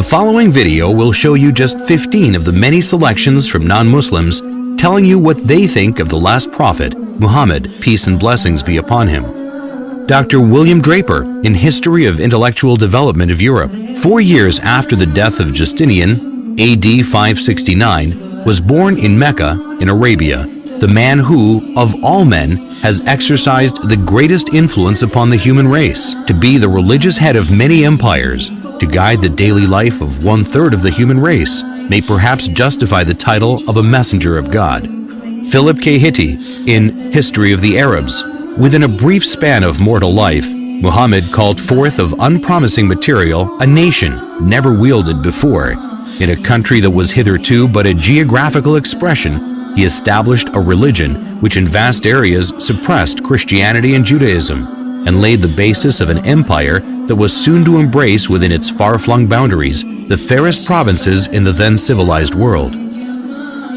The following video will show you just 15 of the many selections from non-Muslims telling you what they think of the last prophet, Muhammad, peace and blessings be upon him. Dr. William Draper, in History of Intellectual Development of Europe, 4 years after the death of Justinian, AD 569, was born in Mecca, in Arabia, the man who, of all men, has exercised the greatest influence upon the human race, to be the religious head of many empires, to guide the daily life of 1/3 of the human race, may perhaps justify the title of a messenger of God. Philip K. Hitti, in History of the Arabs, within a brief span of mortal life, Muhammad called forth of unpromising material a nation never wielded before. In a country that was hitherto but a geographical expression, he established a religion which in vast areas suppressed Christianity and Judaism, and laid the basis of an empire that was soon to embrace within its far-flung boundaries the fairest provinces in the then civilized world.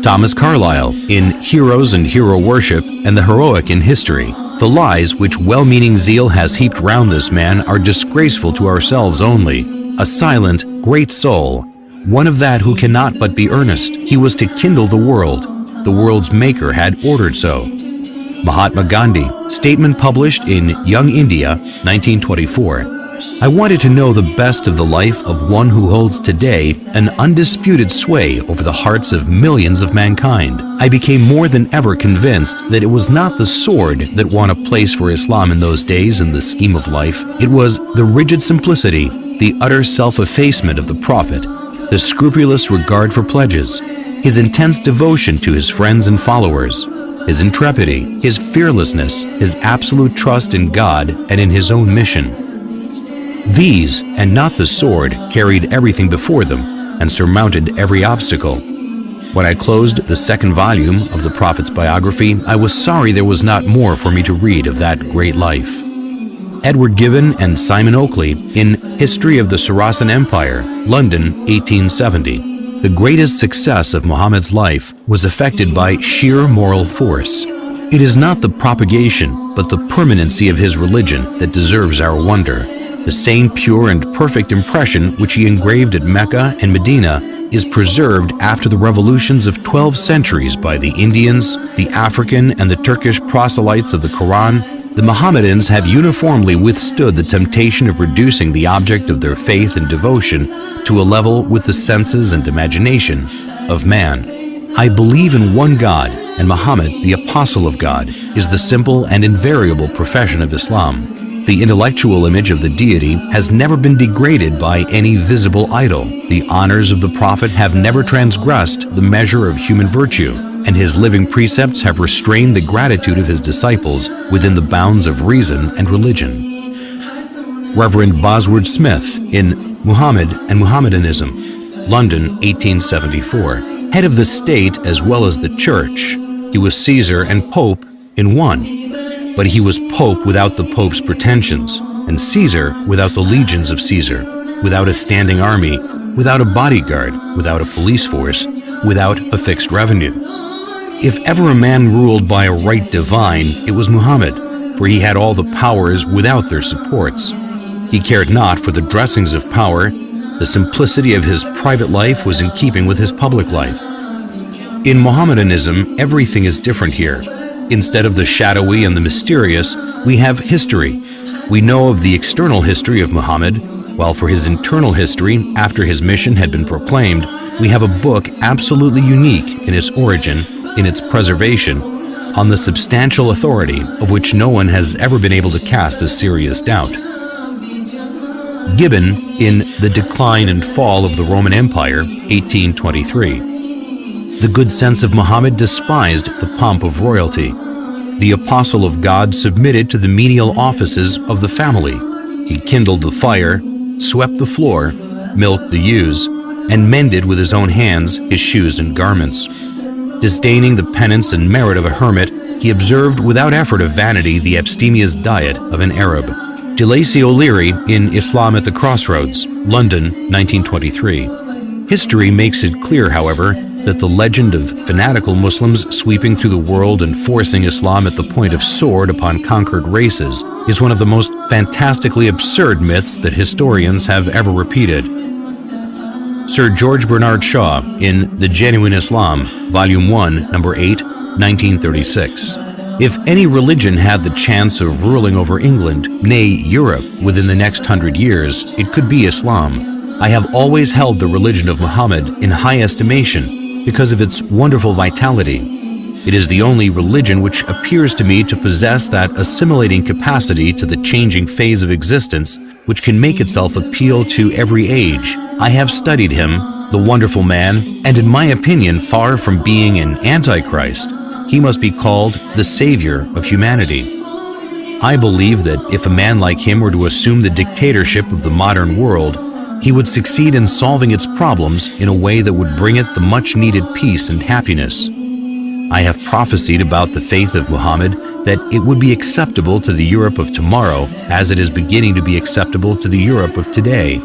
Thomas Carlyle, in Heroes and Hero Worship and the Heroic in History, the lies which well-meaning zeal has heaped round this man are disgraceful to ourselves only. A silent, great soul, one of that who cannot but be earnest. He was to kindle the world. The world's maker had ordered so. Mahatma Gandhi, statement published in Young India, 1924. I wanted to know the best of the life of one who holds today an undisputed sway over the hearts of millions of mankind. I became more than ever convinced that it was not the sword that won a place for Islam in those days in the scheme of life. It was the rigid simplicity, the utter self-effacement of the Prophet, the scrupulous regard for pledges, his intense devotion to his friends and followers, his intrepidity, his fearlessness, his absolute trust in God and in his own mission. These, and not the sword, carried everything before them and surmounted every obstacle. When I closed the second volume of the Prophet's biography, I was sorry there was not more for me to read of that great life. Edward Gibbon and Simon Oakley, in History of the Saracen Empire, London, 1870. The greatest success of Muhammad's life was effected by sheer moral force. It is not the propagation, but the permanency of his religion that deserves our wonder. The same pure and perfect impression which he engraved at Mecca and Medina is preserved after the revolutions of 12 centuries by the Indians, the African and the Turkish proselytes of the Quran. The Mohammedans have uniformly withstood the temptation of reducing the object of their faith and devotion to a level with the senses and imagination of man. I believe in one God, and Muhammad, the Apostle of God, is the simple and invariable profession of Islam. The intellectual image of the deity has never been degraded by any visible idol. The honors of the Prophet have never transgressed the measure of human virtue, and his living precepts have restrained the gratitude of his disciples within the bounds of reason and religion. Reverend Bosworth Smith, in Muhammad and Mohammedanism, London, 1874. Head of the state as well as the church, he was Caesar and Pope in one. But he was Pope without the Pope's pretensions, and Caesar without the legions of Caesar, without a standing army, without a bodyguard, without a police force, without a fixed revenue. If ever a man ruled by a right divine, it was Muhammad, for he had all the powers without their supports. He cared not for the dressings of power. The simplicity of his private life was in keeping with his public life. In Mohammedanism, everything is different here. Instead of the shadowy and the mysterious, we have history. We know of the external history of Muhammad, while for his internal history, after his mission had been proclaimed, we have a book absolutely unique in its origin, in its preservation, on the substantial authority of which no one has ever been able to cast a serious doubt. Gibbon, in The Decline and Fall of the Roman Empire, 1823. The good sense of Muhammad despised the pomp of royalty. The apostle of God submitted to the menial offices of the family. He kindled the fire, swept the floor, milked the ewes, and mended with his own hands his shoes and garments. Disdaining the penance and merit of a hermit, he observed without effort of vanity the abstemious diet of an Arab. De Lacy O'Leary, in Islam at the Crossroads, London, 1923. History makes it clear, however, that the legend of fanatical Muslims sweeping through the world and forcing Islam at the point of sword upon conquered races is one of the most fantastically absurd myths that historians have ever repeated. Sir George Bernard Shaw in The Genuine Islam, Volume 1, Number 8, 1936. If any religion had the chance of ruling over England, nay, Europe, within the next 100 years, it could be Islam. I have always held the religion of Muhammad in high estimation because of its wonderful vitality. It is the only religion which appears to me to possess that assimilating capacity to the changing phase of existence which can make itself appeal to every age. I have studied him, the wonderful man, and in my opinion, far from being an antichrist, he must be called the savior of humanity. I believe that if a man like him were to assume the dictatorship of the modern world, he would succeed in solving its problems in a way that would bring it the much-needed peace and happiness. I have prophesied about the faith of Muhammad that it would be acceptable to the Europe of tomorrow as it is beginning to be acceptable to the Europe of today.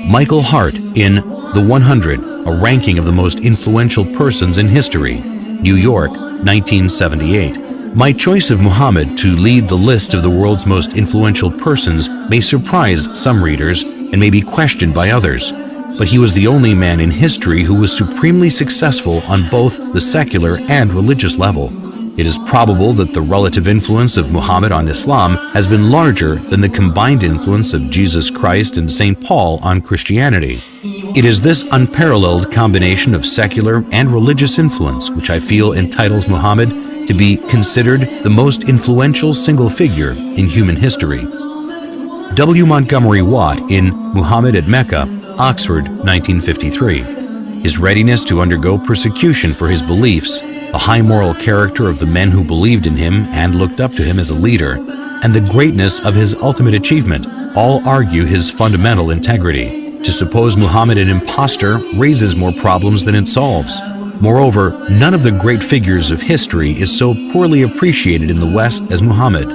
Michael Hart in The 100, a ranking of the most influential persons in history, New York, 1978. My choice of Muhammad to lead the list of the world's most influential persons may surprise some readers and may be questioned by others, but he was the only man in history who was supremely successful on both the secular and religious level. It is probable that the relative influence of Muhammad on Islam has been larger than the combined influence of Jesus Christ and St. Paul on Christianity. It is this unparalleled combination of secular and religious influence which I feel entitles Muhammad to be considered the most influential single figure in human history. W. Montgomery Watt in Muhammad at Mecca, Oxford, 1953. His readiness to undergo persecution for his beliefs, the high moral character of the men who believed in him and looked up to him as a leader, and the greatness of his ultimate achievement all argue his fundamental integrity. To suppose Muhammad an impostor raises more problems than it solves. Moreover, none of the great figures of history is so poorly appreciated in the West as Muhammad.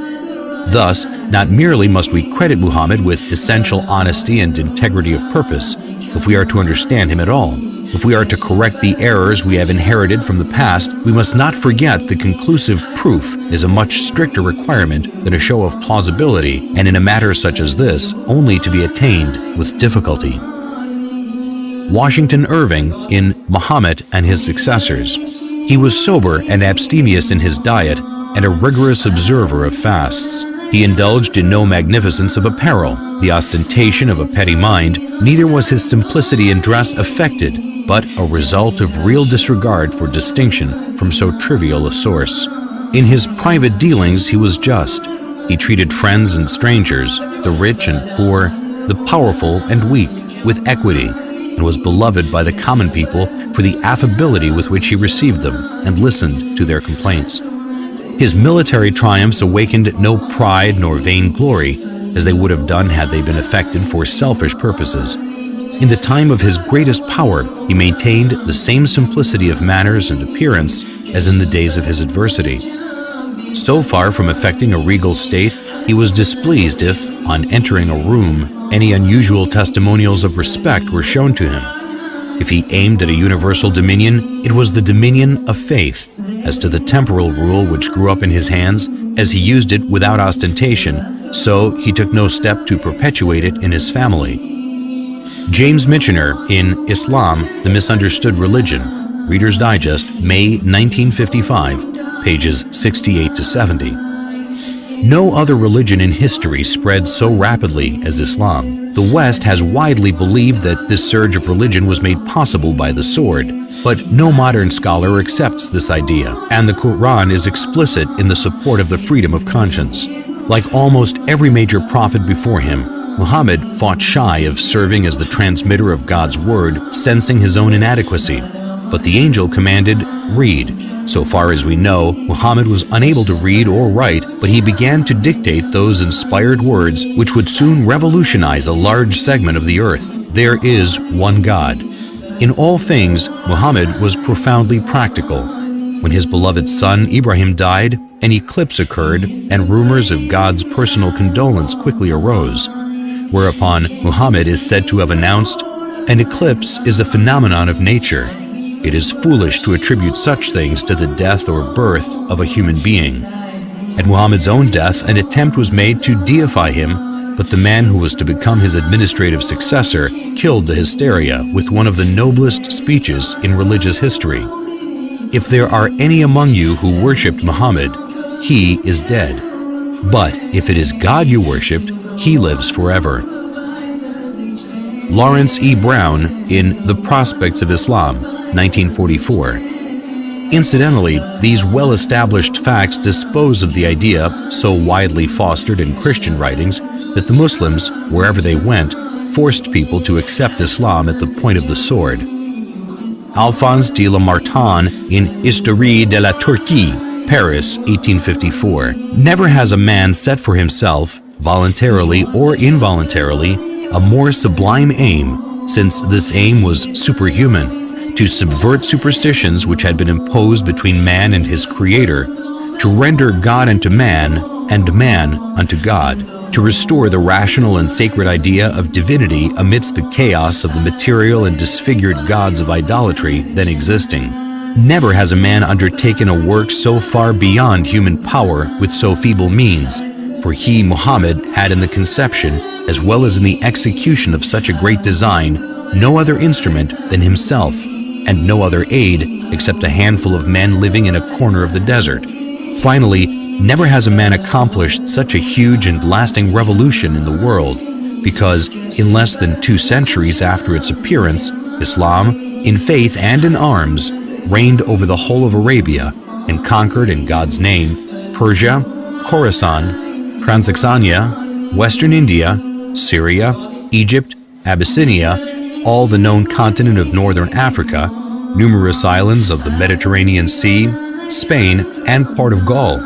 Thus, not merely must we credit Muhammad with essential honesty and integrity of purpose, if we are to understand him at all. If we are to correct the errors we have inherited from the past, we must not forget that conclusive proof is a much stricter requirement than a show of plausibility, and in a matter such as this, only to be attained with difficulty. Washington Irving in Muhammad and His Successors. He was sober and abstemious in his diet and a rigorous observer of fasts. He indulged in no magnificence of apparel, the ostentation of a petty mind, neither was his simplicity in dress affected, but a result of real disregard for distinction from so trivial a source. In his private dealings he was just. He treated friends and strangers, the rich and poor, the powerful and weak, with equity, and was beloved by the common people for the affability with which he received them and listened to their complaints. His military triumphs awakened no pride nor vainglory, as they would have done had they been effected for selfish purposes. In the time of his greatest power, he maintained the same simplicity of manners and appearance as in the days of his adversity. So far from affecting a regal state, he was displeased if, on entering a room, any unusual testimonials of respect were shown to him. If he aimed at a universal dominion, it was the dominion of faith. As to the temporal rule which grew up in his hands, as he used it without ostentation, so he took no step to perpetuate it in his family. James Michener in Islam, the Misunderstood Religion, Reader's Digest, May 1955, pages 68 to 70. No other religion in history spread so rapidly as Islam. The West has widely believed that this surge of religion was made possible by the sword, but no modern scholar accepts this idea, and the Quran is explicit in the support of the freedom of conscience. Like almost every major prophet before him, Muhammad fought shy of serving as the transmitter of God's word, sensing his own inadequacy. But the angel commanded, "Read." So far as we know, Muhammad was unable to read or write, but he began to dictate those inspired words which would soon revolutionize a large segment of the earth. There is one God. In all things, Muhammad was profoundly practical. When his beloved son Ibrahim died, an eclipse occurred, and rumors of God's personal condolence quickly arose. Whereupon Muhammad is said to have announced, "An eclipse is a phenomenon of nature. It is foolish to attribute such things to the death or birth of a human being." At Muhammad's own death, an attempt was made to deify him, but the man who was to become his administrative successor killed the hysteria with one of the noblest speeches in religious history. If there are any among you who worshipped Muhammad, he is dead. But if it is God you worshipped, he lives forever. Lawrence E. Brown in The Prospects of Islam, 1944. Incidentally, these well-established facts dispose of the idea, so widely fostered in Christian writings, that the Muslims, wherever they went, forced people to accept Islam at the point of the sword. Alphonse de Lamartine in Histoire de la Turquie, Paris, 1854. Never has a man set for himself, voluntarily or involuntarily, a more sublime aim, since this aim was superhuman, to subvert superstitions which had been imposed between man and his Creator, to render God unto man, and man unto God, to restore the rational and sacred idea of divinity amidst the chaos of the material and disfigured gods of idolatry then existing. Never has a man undertaken a work so far beyond human power with so feeble means, for he, Muhammad, had in the conception, as well as in the execution of such a great design, no other instrument than himself, and no other aid except a handful of men living in a corner of the desert. Finally, never has a man accomplished such a huge and lasting revolution in the world, because in less than 2 centuries after its appearance, Islam, in faith and in arms, reigned over the whole of Arabia and conquered in God's name Persia, Khorasan, Transoxania, Western India, Syria, Egypt, Abyssinia, all the known continent of northern Africa, numerous islands of the Mediterranean Sea, Spain, and part of Gaul.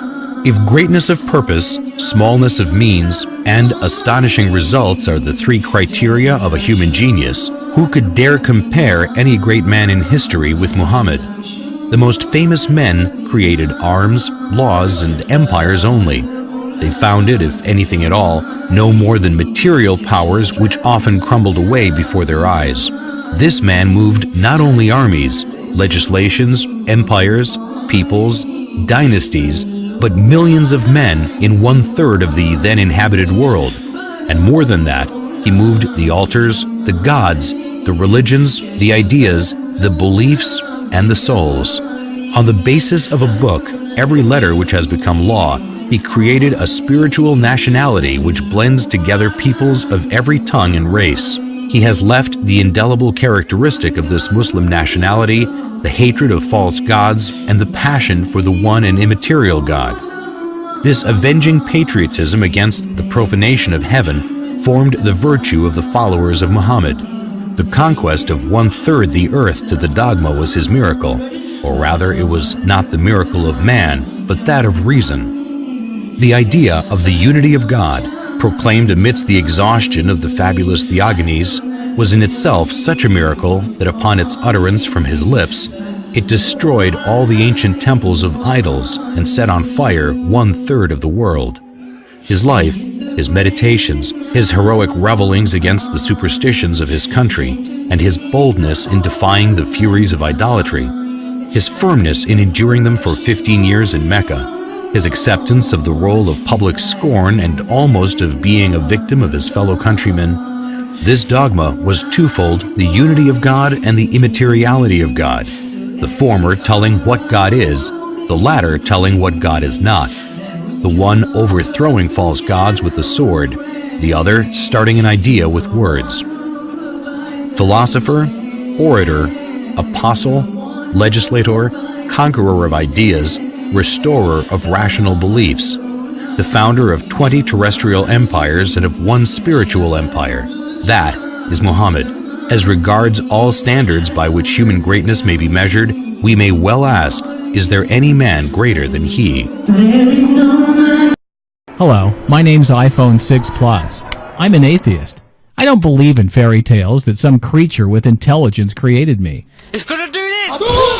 If greatness of purpose, smallness of means, and astonishing results are the 3 criteria of a human genius, who could dare compare any great man in history with Muhammad? The most famous men created arms, laws, and empires only. They founded, if anything at all, no more than material powers which often crumbled away before their eyes. This man moved not only armies, legislations, empires, peoples, dynasties, but millions of men in 1/3 of the then inhabited world. And more than that, he moved the altars, the gods, the religions, the ideas, the beliefs, and the souls. On the basis of a book, every letter which has become law, he created a spiritual nationality which blends together peoples of every tongue and race. He has left the indelible characteristic of this Muslim nationality, the hatred of false gods, and the passion for the one and immaterial God. This avenging patriotism against the profanation of heaven formed the virtue of the followers of Muhammad. The conquest of 1/3 the earth to the dogma was his miracle, or rather it was not the miracle of man, but that of reason. The idea of the unity of God, proclaimed amidst the exhaustion of the fabulous Theogonies, was in itself such a miracle that upon its utterance from his lips, it destroyed all the ancient temples of idols and set on fire 1/3 of the world. His life, his meditations, his heroic revelings against the superstitions of his country, and his boldness in defying the furies of idolatry, his firmness in enduring them for 15 years in Mecca, his acceptance of the role of public scorn and almost of being a victim of his fellow countrymen, this dogma was twofold: the unity of God and the immateriality of God, the former telling what God is, the latter telling what God is not, the one overthrowing false gods with the sword, the other starting an idea with words. Philosopher, orator, apostle, legislator, conqueror of ideas, restorer of rational beliefs, the founder of 20 terrestrial empires and of 1 spiritual empire. That is Muhammad. As regards all standards by which human greatness may be measured, we may well ask, is there any man greater than he? Hello, my name's iPhone 6 Plus. I'm an atheist. I don't believe in fairy tales that some creature with intelligence created me. It's gonna do this!